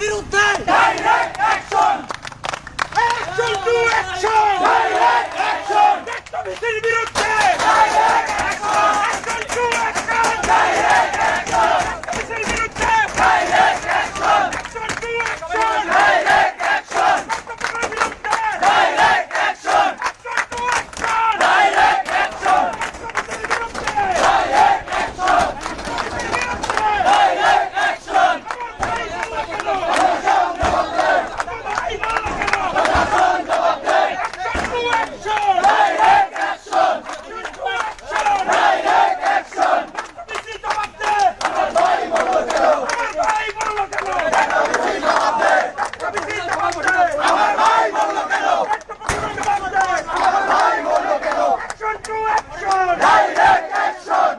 বিরুদ্ধে direct action action to action direct action ডাক্তারদের বিরুদ্ধে direct action action to action direct action ডাক্তারদের বিরুদ্ধে direct action action to action direct action ডাক্তারদের বিরুদ্ধে direct action action to action direct action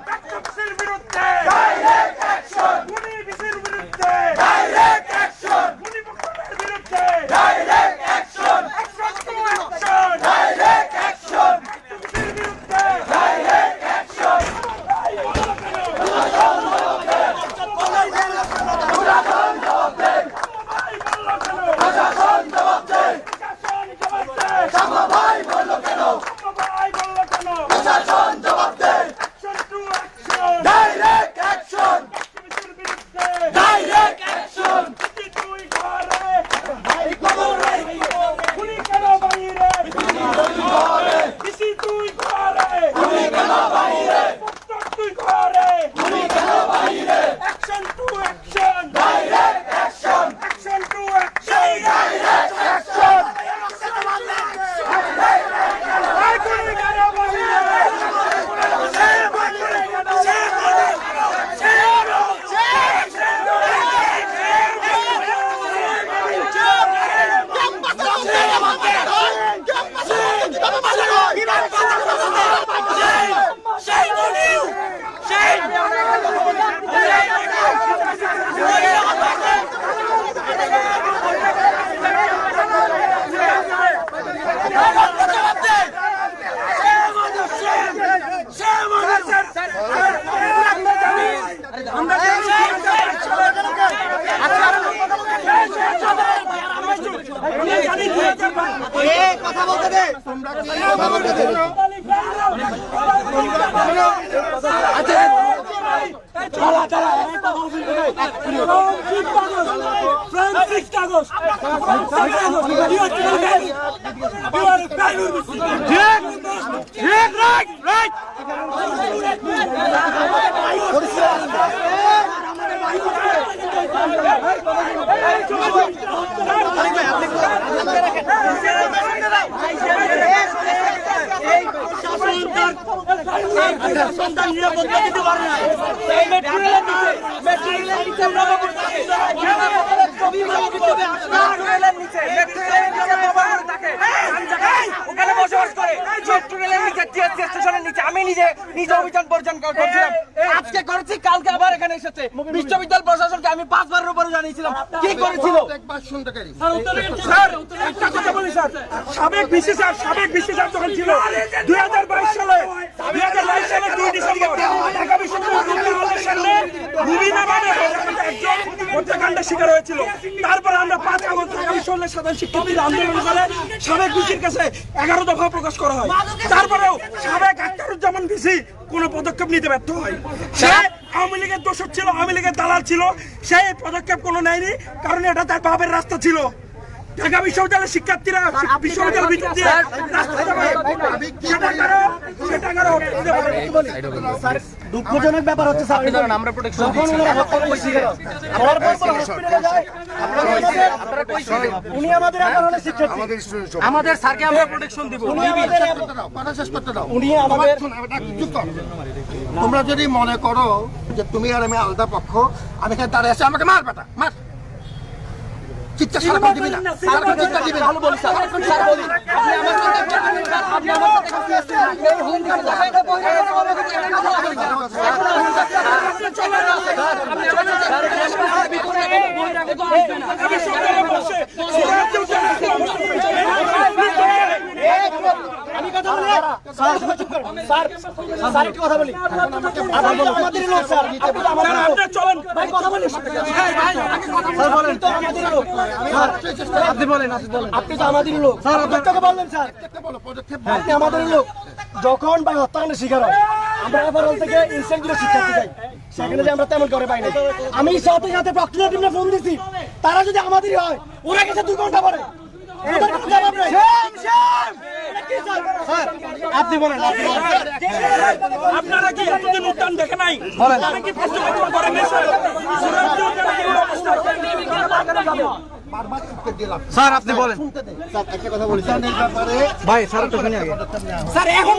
ডাক্তারদের বিরুদ্ধে direct action direct action কথা বলতে দে সন্তান নিরাপত্তা দিতে পারে না আমি নিজে অভিযান পরিচালনা করছিলাম আজকে করেছি কালকে আবার এখানে এসেছে বিশ্ববিদ্যালয় প্রশাসনকে আমি 5 বারের উপরে জানিয়েছিলাম কি করেছিল সাবেক বিসি স্যার যখন ছিল 2022 সালে 2 ডিসেম্বর ঢাকা বিশ্ববিদ্যালয়ের সামনে রুবিনা মানে একজন হত্যাকাণ্ডের শিকার হয়েছিল। তারপরে আমরা 5 আগস্ট ঢাকা বিশ্ববিদ্যালয়ের সাধারণ শিক্ষার্থীরা আন্দোলন করে সাবেক বিসির কাছে 11 দফা প্রকাশ করা হয়। তারপরেও সাবেক আখতারুজ্জামান বিসি কোনো পদক্ষেপ নিতে ব্যর্থ হয়। সে আওয়ামী লীগের দোষর ছিল, আওয়ামী লীগের দালাল ছিল, সে পদক্ষেপ কোনো নেয়নি, কারণ এটা তার বাপের রাস্তা ছিল। ঢাকা বিশ্ববিদ্যালয়ের শিক্ষার্থীরা বিশ্ববিদ্যালয়ের ভিতর দিয়ে রাস্তা যাবে, সেটা কারো দুঃখজনক ব্যাপার হচ্ছে স্যার, আমরা প্রোটেকশন উনি আমাদের আমাদের স্যারকে আমরা প্রোটেকশন দিব। উনি আমাদের তোমরা যদি মনে করো যে তুমি আর আমি আলাদা পক্ষ, আমি এখানে দাঁড়িয়ে আছি, আমাকে মার বেটা মার, চিৎকার সারা দিবি না, চিৎকার দিবি না। বলি স্যার, স্যার বলি আপনি আমার এই হুমকি দেখাইতে আমি কথা বলি স্যার একটু কথা বলি, আমাদের লোক স্যার, চলেন ভাই কথা বলি। আপনি বলেন আপনি তো আমাদের লোক স্যার আপনাকে বললেন স্যার আপনি আমাদের লোক যখন ভাই হত্যাকাণ্ডের শিকার হয় আমরা এফআরএল থেকে ইনস্ট্যান্ট শিক্ষার্থী যাই সেখানে যে আমরা তেমন করে পাই না আমি সাথে সাথে প্রক্রিয়া টিমে ফোন দিছি তারা যদি আমাদেরই হয় ওরা গেছে 2 ঘন্টা পরে আপনি বলেন আপনারা কি এতদিন উদ্যান দেখে নাই আপনারা কি পর্যবেক্ষণ করেন নাই স্যার আপনি বলেন একটা কথা বলি স্যার এই ব্যাপারে ভাই স্যার তো শুনি আগে স্যার এখন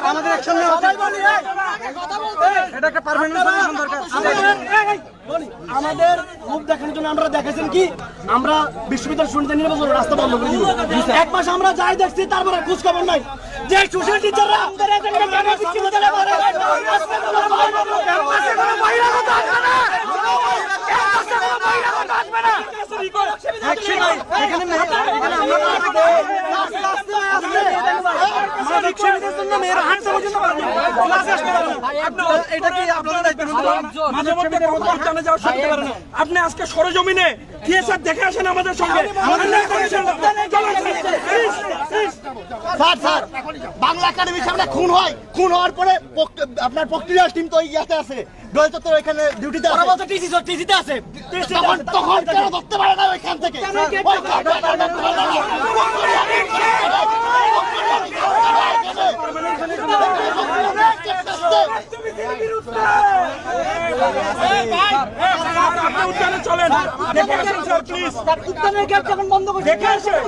আমাদের অ্যাকশন নেওয়া এটা একটা পার্মানেন্ট সলিউশন দরকার আমাদের মুখ দেখানোর জন্য আমরা দেখেছেন কি আমরা বিশ্ববিদ্যালয় শুনতে নির্বাচন রাস্তা বন্ধ করে দিব 1 মাস আমরা যাই দেখছি তারপরে খোঁজ খবর নাই যে সোশ্যাল টিচাররা আমাদের এজেন্ডা কেন বিশ্ববিদ্যালয়ে মারে আজকে কোনো বহিরাগত আসবে না এখানে আপনি আজকে সরজমিনে থিয়েটার দেখে আসেন আমাদের সঙ্গে স্যার বাংলা একাডেমির সামনে খুন হওয়ার পরে আপনার প্রক্রিয়া টিম তো ইয়াতে আছে দল তো এখানে ডিউটিতে আছে ওরা টিসিতে আছে তখন কেন ধরতে পারে না ওইখান থেকে চলেন দেখে আসেন স্যার প্লিজ উদ্যানের গেট যখন বন্ধ করে দেখে আসেন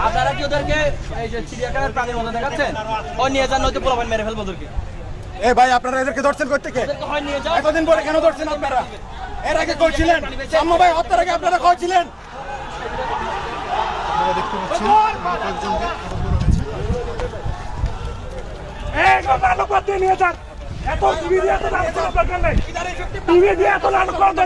আপনারা কি ওদেরকে এই যে চিড়িয়াখানার প্রাণীর মধ্যে দেখাচ্ছেন? ওই নিয়ে যান, নয়তো পোলাপান মেরে ফেলবো ওদেরকে। এ ভাই আপনারা এদেরকে ধরছেন করতে কে? ওদেরকে হয় নিয়ে যাও। এতদিন পরে কেন ধরছেন আপনারা? এর আগে কইছিলেন সাম্য ভাই হত্যার আগে আপনারা কইছিলেন। নিয়ে যান, এত টিভি দিয়ে এত নাটক করার দরকার নেই, টিভি দিয়ে এত নাটক করার দরকার